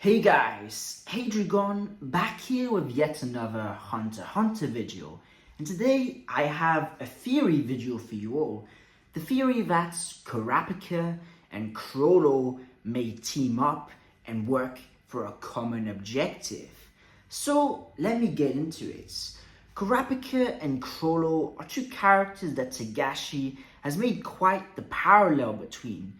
Hey guys, Hadrigon back here with yet another Hunter x Hunter video, and today I have a theory video for you all. The theory that Kurapika and Chrollo may team up and work for a common objective. So let me get into it. Kurapika and Chrollo are two characters that Togashi has made quite the parallel between.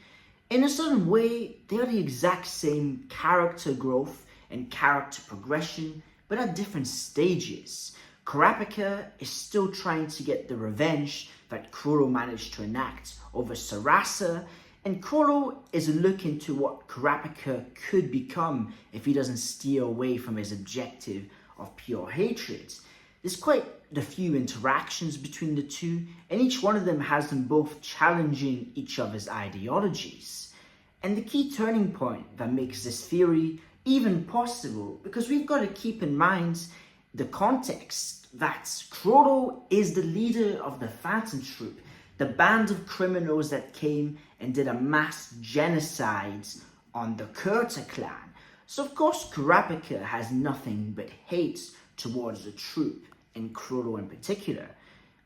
In a certain way, they are the exact same character growth and character progression, but at different stages. Kurapika is still trying to get the revenge that Chrollo managed to enact over Sarasa, and Chrollo is looking to what Kurapika could become if he doesn't steer away from his objective of pure hatred. There's quite a few interactions between the two, and each one of them has them both challenging each other's ideologies. And the key turning point that makes this theory even possible, because we've got to keep in mind the context that Chrollo is the leader of the Phantom Troop, the band of criminals that came and did a mass genocide on the Kurta clan. So of course Kurapika has nothing but hate towards the troop, and Chrollo in particular.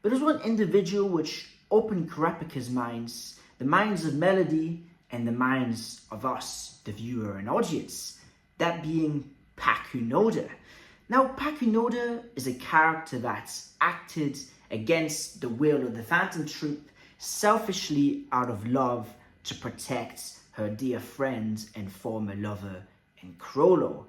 But there's one individual which opened Kurapika's minds, the minds of Melody, and the minds of us, the viewer and audience, that being Pakunoda. Now, Pakunoda is a character that's acted against the will of the Phantom Troop, selfishly out of love to protect her dear friend and former lover in Chrollo.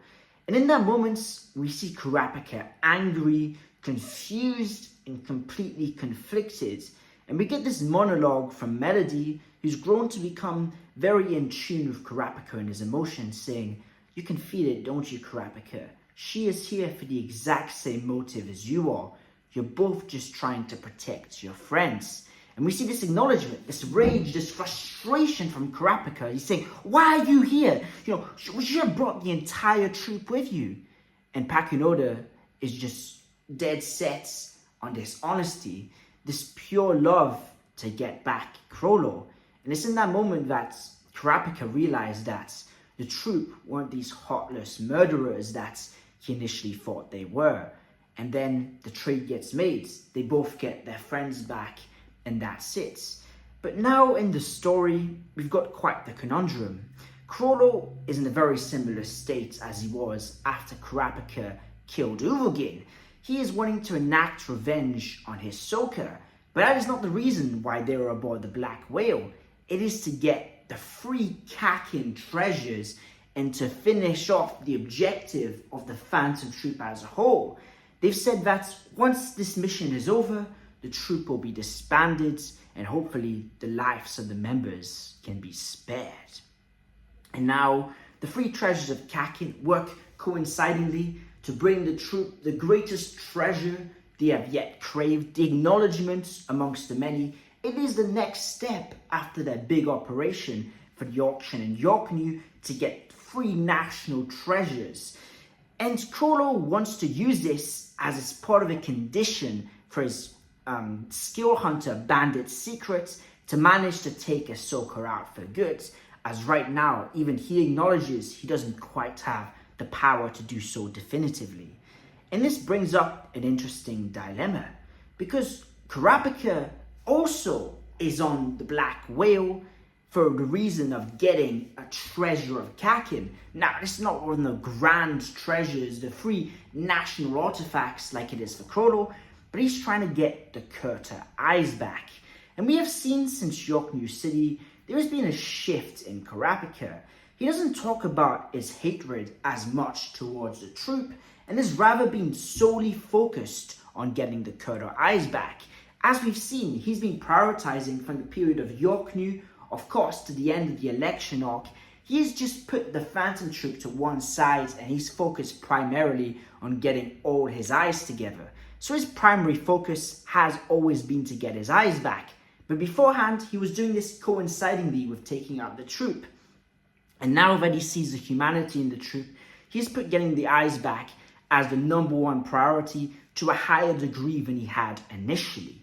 And in that moment, we see Kurapika angry, confused, and completely conflicted. And we get this monologue from Melody, who's grown to become very in tune with Kurapika and his emotions, saying, "You can feel it, don't you, Kurapika? She is here for the exact same motive as you are. You're both just trying to protect your friends." And we see this acknowledgement, this rage, this frustration from Kurapika. He's saying, "Why are you here? You should have brought the entire troop with you." And Pakunoda is just dead set on this honesty, this pure love to get back Chrollo. And it's in that moment that Kurapika realized that the troop weren't these heartless murderers that he initially thought they were. And then the trade gets made. They both get their friends back, and that's it. But now in the story, we've got quite the conundrum. Chrollo is in a very similar state as he was after Kurapika killed Uvogin. He is wanting to enact revenge on his Soka, but that is not the reason why they were aboard the Black Whale. It is to get the free Kakin treasures and to finish off the objective of the Phantom Troop as a whole. They've said that once this mission is over, the troop will be disbanded and hopefully the lives of the members can be spared. And now the free treasures of Kakin work coincidingly to bring the troop the greatest treasure they have yet craved, the acknowledgement amongst the many. It is the next step after their big operation for the auction in Yorknew to get free national treasures. And Chrollo wants to use this as part of a condition for his skill hunter bandit secrets to manage to take Ahsoka out for good. As right now, even he acknowledges he doesn't quite have the power to do so definitively. And this brings up an interesting dilemma, because Kurapika also is on the Black Whale for the reason of getting a treasure of Kakin. Now, it's not one of the grand treasures, the free national artifacts like it is for Chrollo, but he's trying to get the Kurta eyes back. And we have seen since Yorknew City, there has been a shift in Kurapika. He doesn't talk about his hatred as much towards the troop, and has rather been solely focused on getting the Kurta eyes back. As we've seen, he's been prioritizing from the period of Yorknew, of course, to the end of the election arc. He's just put the Phantom Troop to one side and he's focused primarily on getting all his eyes together. So his primary focus has always been to get his eyes back. But beforehand, he was doing this coincidingly with taking out the troop. And now that he sees the humanity in the troop, he's put getting the eyes back as the number one priority to a higher degree than he had initially.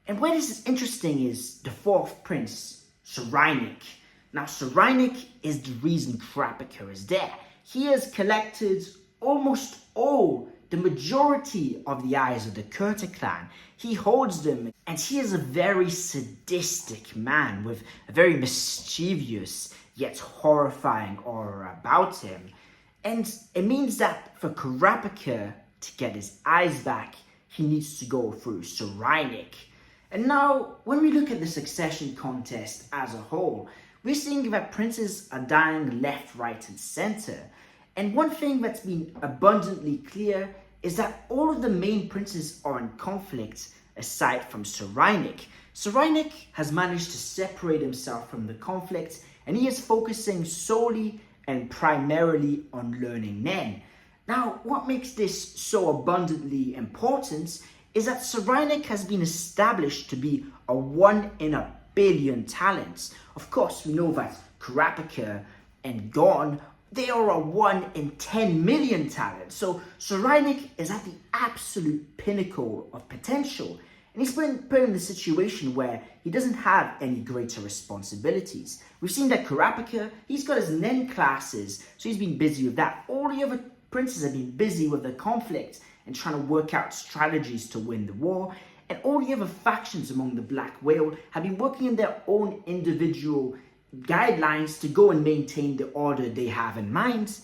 And where this is interesting is the fourth prince, Tserriednich. Now, Tserriednich is the reason Kurapika is there. he has collected almost all, the majority of the eyes of the Kurta clan. He holds them, and he is a very sadistic man with a very mischievous yet horrifying aura about him. And it means that for Kurapika to get his eyes back, he needs to go through Tserriednich. And now, when we look at the succession contest as a whole, we're seeing that princes are dying left, right, and center. And one thing that's been abundantly clear is that all of the main princes are in conflict aside from Tserriednich. Tserriednich has managed to separate himself from the conflict, and he is focusing solely and primarily on learning Nen. Now, what makes this so abundantly important is that Tserriednich has been established to be a 1 in a billion talent. Of course, we know that Kurapika and Gon, they are a 1 in 10 million talent. So Tserriednich is at the absolute pinnacle of potential. And he's put in the situation where he doesn't have any greater responsibilities. We've seen that Kurapika, he's got his Nen classes, so he's been busy with that. All the other princes have been busy with the conflict and trying to work out strategies to win the war. And all the other factions among the Black Whale have been working in their own individual guidelines to go and maintain the order they have in mind.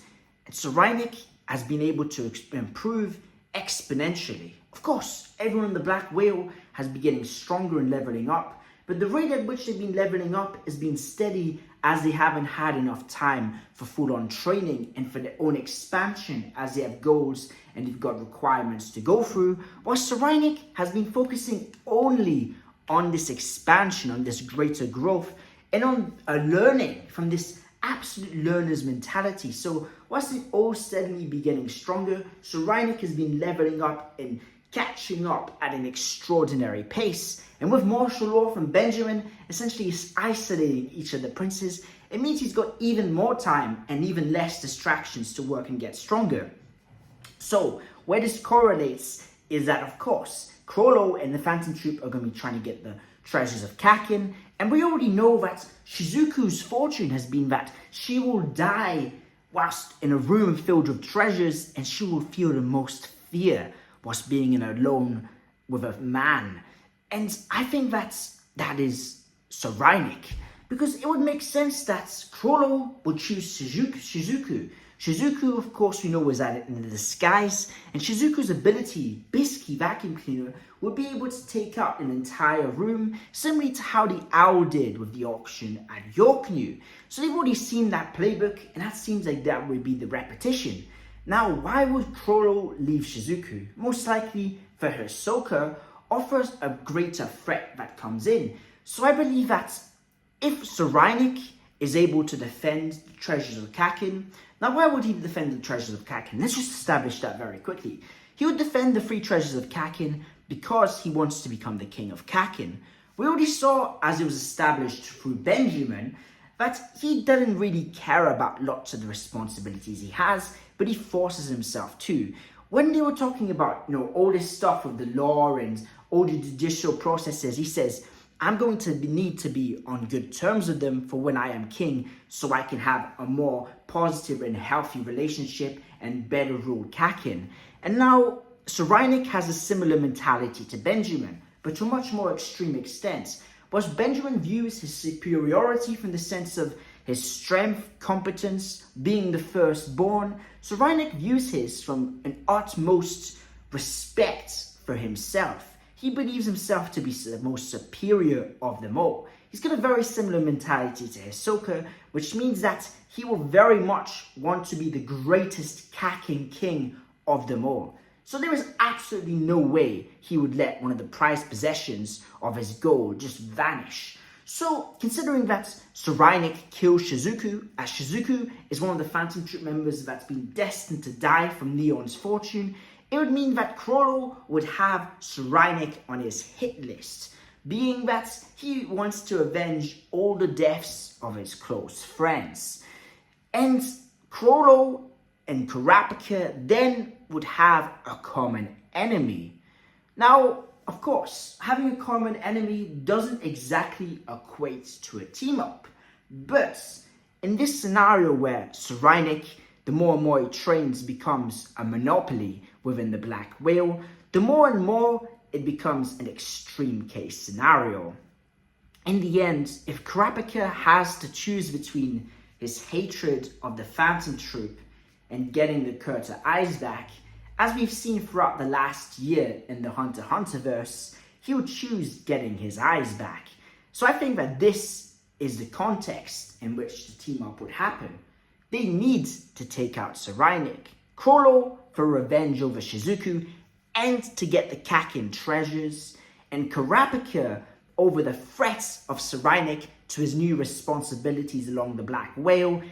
And Tserriednich has been able to improve exponentially. Of course, everyone in the Black Whale has been getting stronger and leveling up, but the rate at which they've been leveling up has been steady as they haven't had enough time for full-on training and for their own expansion as they have goals and they've got requirements to go through, while Tserriednich has been focusing only on this expansion, on this greater growth, and on learning from this absolute learner's mentality. So whilst they all steadily be getting stronger, Tserriednich has been leveling up and catching up at an extraordinary pace. And with martial law from Benjamin essentially isolating each of the princes, it means he's got even more time and even less distractions to work and get stronger. So where this correlates is that, of course, Chrollo and the Phantom Troop are going to be trying to get the treasures of Kakin, and we already know that Shizuku's fortune has been that she will die whilst in a room filled with treasures, and she will feel the most fear whilst being alone with a man. And I think that is Tserriednich, because it would make sense that Chrollo would choose Shizuku. Shizuku, of course, we know was in the disguise, and Shizuku's ability, Bisky Vacuum Cleaner, would be able to take out an entire room, similarly to how the Owl did with the auction at Yorknew. So they've already seen that playbook, and that seems like that would be the repetition. Now, why would Chrollo leave Shizuku? Most likely for Hisoka offers a greater threat that comes in. So I believe that if Tserriednich is able to defend the treasures of Kakin, now why would he defend the treasures of Kakin? Let's just establish that very quickly. He would defend the 3 treasures of Kakin because he wants to become the king of Kakin. We already saw, as it was established through Benjamin, that he doesn't really care about lots of the responsibilities he has, but he forces himself to. When they were talking about, all this stuff with the law and all the judicial processes, he says, I'm going to need to be on good terms with them for when I am king, so I can have a more positive and healthy relationship and better rule Kakin. And now Tserriednich has a similar mentality to Benjamin, but to a much more extreme extent. Whilst Benjamin views his superiority from the sense of his strength, competence, being the firstborn, Tserriednich views his from an utmost respect for himself. He believes himself to be the most superior of them all. He's got a very similar mentality to Hisoka, which means that he will very much want to be the greatest Kakin king of them all. So there is absolutely no way he would let one of the prized possessions of his gold just vanish. So, considering that Tserriednich kills Shizuku, as Shizuku is one of the Phantom Troop members that's been destined to die from Neon's fortune, it would mean that Chrollo would have Tserriednich on his hit list, being that he wants to avenge all the deaths of his close friends. And Chrollo and Kurapika then would have a common enemy. Now, of course, having a common enemy doesn't exactly equate to a team-up, but in this scenario where Tserriednich the more and more he trains becomes a monopoly within the black whale, the more and more it becomes an extreme case scenario. In the end, if Kurapika has to choose between his hatred of the Phantom Troop and getting the Curta eyes back, as we've seen throughout the last year in the Hunter x Hunterverse, he would choose getting his eyes back. So I think that this is the context in which the team up would happen. They need to take out Tserriednich, Chrollo for revenge over Shizuku and to get the Kakin treasures, and Kurapika over the threat of Tserriednich to his new responsibilities along the Black Whale,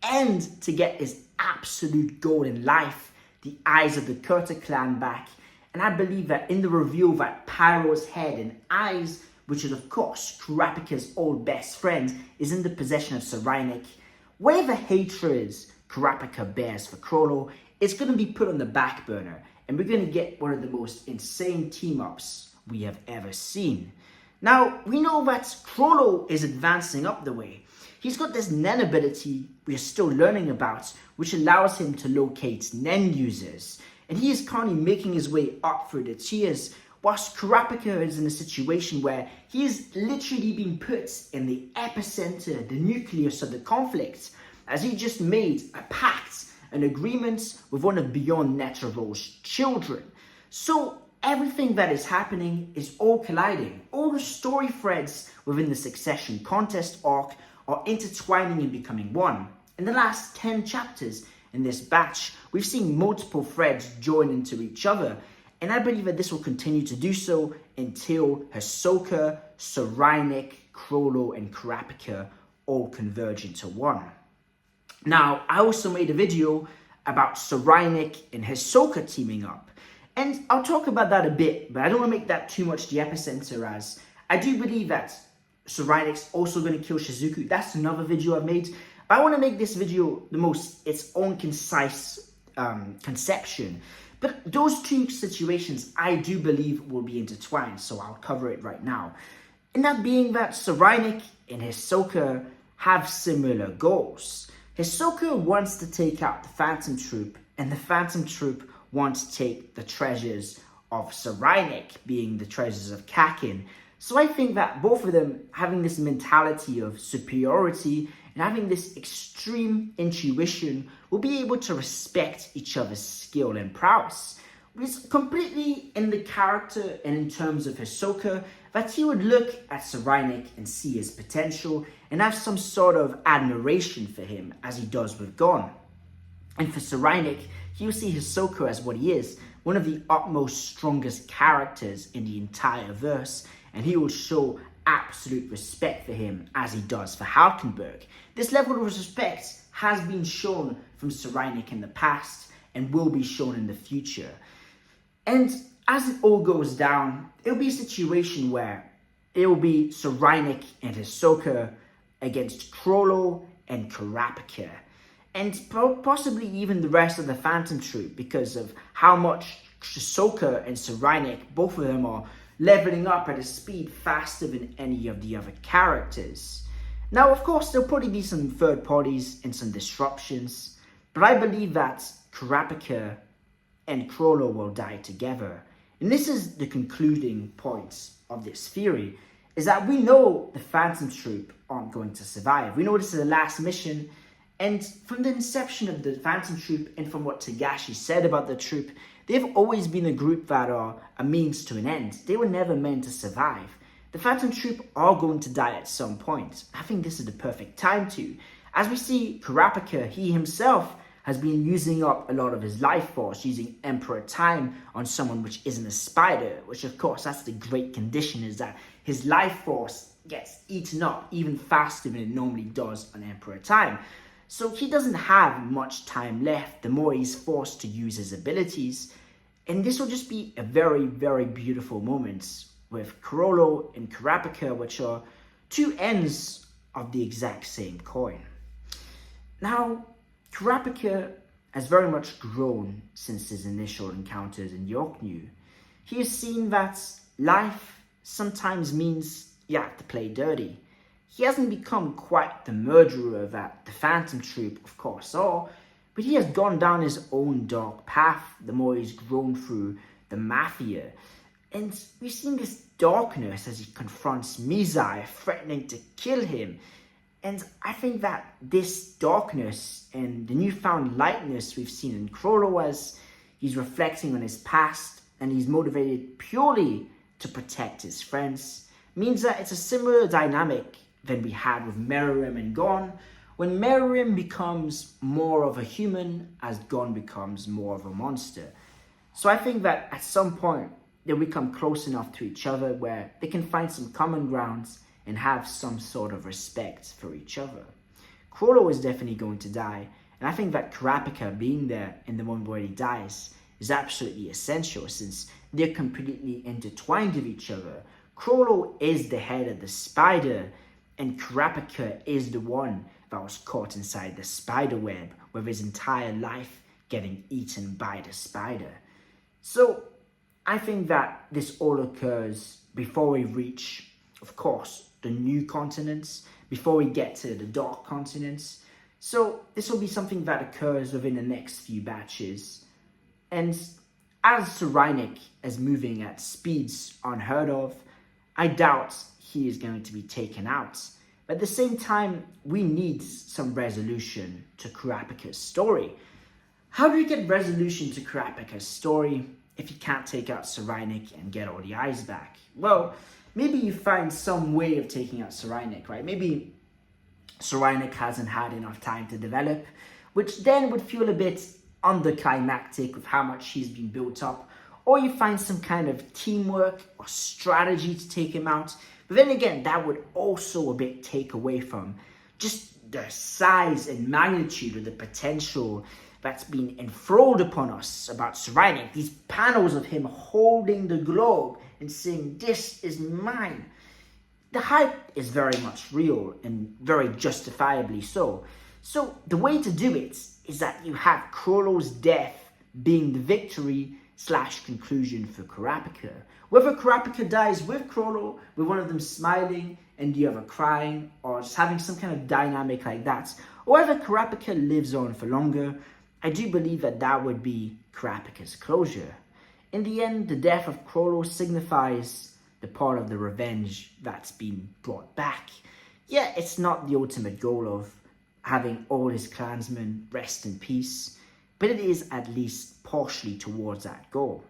and to get his absolute goal in life, the eyes of the Curta clan back. And I believe that in the reveal that Pyro's head and eyes, which is of course Kurapika's old best friend, is in the possession of Tserriednich, whatever hatred Kurapika bears for Chrollo, it's going to be put on the back burner, and we're going to get one of the most insane team-ups we have ever seen. Now, we know that Chrollo is advancing up the way. He's got this Nen ability we are still learning about, which allows him to locate Nen users. And he is currently making his way up through the tiers, whilst Kurapika is in a situation where he is literally being put in the epicenter, the nucleus of the conflict, as he just made a pact, an agreement with one of Beyond Netero's children. So everything that is happening is all colliding. All the story threads within the Succession contest arc are intertwining and becoming one. In the last 10 chapters in this batch, we've seen multiple threads join into each other, and I believe that this will continue to do so until Hisoka, Tserriednich, Chrollo, and Kurapika all converge into one. Now, I also made a video about Tserriednich and Hisoka teaming up, and I'll talk about that a bit, but I don't want to make that too much the epicenter, as I do believe that Tserriednich's also going to kill Shizuku. That's another video I've made, but I want to make this video its own concise conception. But those two situations I do believe will be intertwined, so I'll cover it right now. And that being that Tserriednich and Hisoka have similar goals. Hisoka wants to take out the Phantom Troop, and the Phantom Troop wants to take the treasures of Tserriednich, being the treasures of Kakin. So I think that both of them having this mentality of superiority and having this extreme intuition will be able to respect each other's skill and prowess. It's completely in the character and in terms of Hisoka that he would look at Tserriednich and see his potential and have some sort of admiration for him, as he does with Gon. And for Tserriednich, he will see Hisoka as what he is, one of the utmost strongest characters in the entire verse, and he will show absolute respect for him as he does for Halkenberg. This level of respect has been shown from Tserriednich in the past and will be shown in the future. And as it all goes down, it'll be a situation where it'll be Tserriednich and Hisoka against Chrollo and Kurapika, and possibly even the rest of the Phantom Troop, because of how much Hisoka and Tserriednich, both of them, are leveling up at a speed faster than any of the other characters. Now, of course, there'll probably be some third parties and some disruptions, but I believe that Kurapika and Chrollo will die together. And this is the concluding point of this theory, is that we know the Phantom Troop aren't going to survive. We know this is the last mission, and from the inception of the Phantom Troop and from what Togashi said about the troop, they've always been a group that are a means to an end. They were never meant to survive. The Phantom Troop are going to die at some point. I think this is the perfect time to. As we see, Kurapika, he himself has been using up a lot of his life force, using Emperor Time on someone which isn't a spider, which of course that's the great condition, is that his life force gets eaten up even faster than it normally does on Emperor Time. So he doesn't have much time left the more he's forced to use his abilities. And this will just be a very, very beautiful moment with Chrollo and Kurapika, which are two ends of the exact same coin. Now, Kurapika has very much grown since his initial encounters in Yorknew. He has seen that life sometimes means you have to play dirty. He hasn't become quite the murderer that the Phantom Troop, of course, are, But he has gone down his own dark path the more he's grown through the Mafia. And we've seen this darkness as he confronts Mizai, threatening to kill him. And I think that this darkness and the newfound lightness we've seen in Chrollo as he's reflecting on his past and he's motivated purely to protect his friends means that it's a similar dynamic than we had with Meruem and Gon, when Meruem becomes more of a human as Gon becomes more of a monster. So I think that at some point they'll become close enough to each other where they can find some common grounds and have some sort of respect for each other. Chrollo is definitely going to die, and I think that Kurapika being there in the moment where he dies is absolutely essential since they're completely intertwined with each other. Chrollo is the head of the spider, and Kurapika is the one that was caught inside the spider web with his entire life getting eaten by the spider. So I think that this all occurs before we reach, of course, the new continents, before we get to the dark continents. So this will be something that occurs within the next few batches. And as Tserriednich is moving at speeds unheard of, I doubt he is going to be taken out. But at the same time, we need some resolution to Kurapika's story. How do you get resolution to Kurapika's story if you can't take out Tserriednich and get all the eyes back? Well, maybe you find some way of taking out Tserriednich, right? Maybe Tserriednich hasn't had enough time to develop, which then would feel a bit underclimactic with how much he's been built up. Or you find some kind of teamwork or strategy to take him out. But then again, that would also a bit take away from just the size and magnitude of the potential that's been enthralled upon us about Tserriednich. These panels of him holding the globe and saying, "This is mine." The hype is very much real and very justifiably so. So the way to do it is that you have Chrollo's death being the victory / conclusion for Kurapika. Whether Kurapika dies with Chrollo, with one of them smiling and the other crying, or just having some kind of dynamic like that, or whether Kurapika lives on for longer, I do believe that that would be Kurapika's closure. In the end, the death of Chrollo signifies the part of the revenge that's been brought back. Yeah, it's not the ultimate goal of having all his clansmen rest in peace, but it is at least partially towards that goal.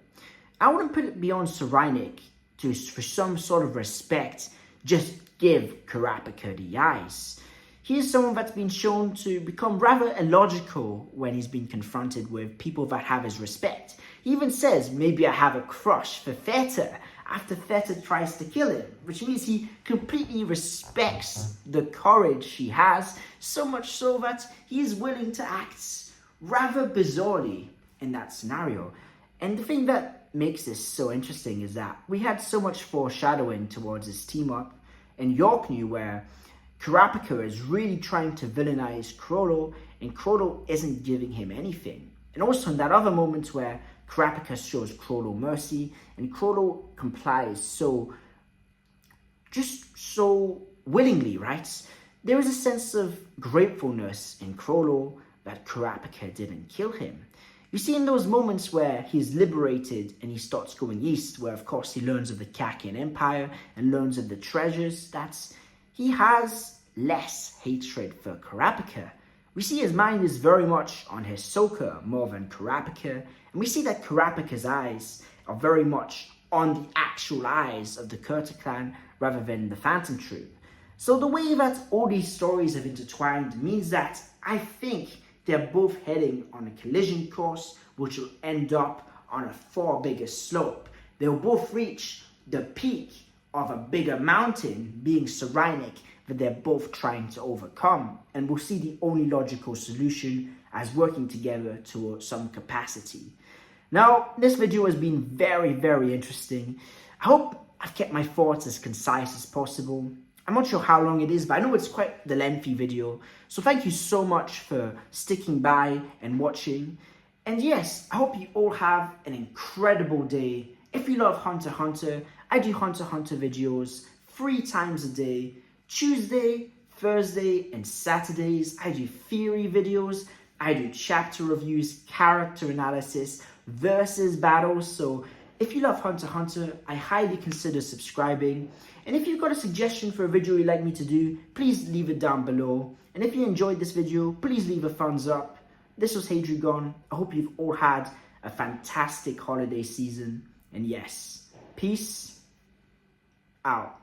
I wouldn't put it beyond Tserriednich to, for some sort of respect, just give Kurapika the eyes. He is someone that's been shown to become rather illogical when he's been confronted with people that have his respect. He even says, "Maybe I have a crush for Theta," after Theta tries to kill him, which means he completely respects the courage he has, so much so that he is willing to act rather bizarrely in that scenario. And the thing that makes this so interesting is that we had so much foreshadowing towards this team up in Yorknew where Kurapika is really trying to villainize Chrollo and Chrollo isn't giving him anything. And also in that other moment where Kurapika shows Chrollo mercy and Chrollo complies so willingly, right? There is a sense of gratefulness in Chrollo that Kurapika didn't kill him. You see in those moments where he's liberated and he starts going east, where of course he learns of the Kakian Empire and learns of the treasures, he has less hatred for Kurapika. We see his mind is very much on Hisoka more than Kurapika, and we see that Kurapika's eyes are very much on the actual eyes of the Kurta clan rather than the Phantom Troop. So the way that all these stories have intertwined means that I think they're both heading on a collision course which will end up on a far bigger slope. They'll both reach the peak of a bigger mountain, being Tserriednich, that they're both trying to overcome. And we'll see the only logical solution as working together to some capacity. Now, this video has been very, very interesting. I hope I've kept my thoughts as concise as possible. I'm not sure how long it is, but I know it's quite the lengthy video. So thank you so much for sticking by and watching. And yes, I hope you all have an incredible day. If you love Hunter x Hunter, I do Hunter x Hunter videos 3 times a day. Tuesday, Thursday, and Saturdays, I do theory videos. I do chapter reviews, character analysis, versus battles. So if you love Hunter x Hunter, I highly consider subscribing. And if you've got a suggestion for a video you'd like me to do, please leave it down below. And if you enjoyed this video, please leave a thumbs up. This was Hadrigon. I hope you've all had a fantastic holiday season. And yes, peace out.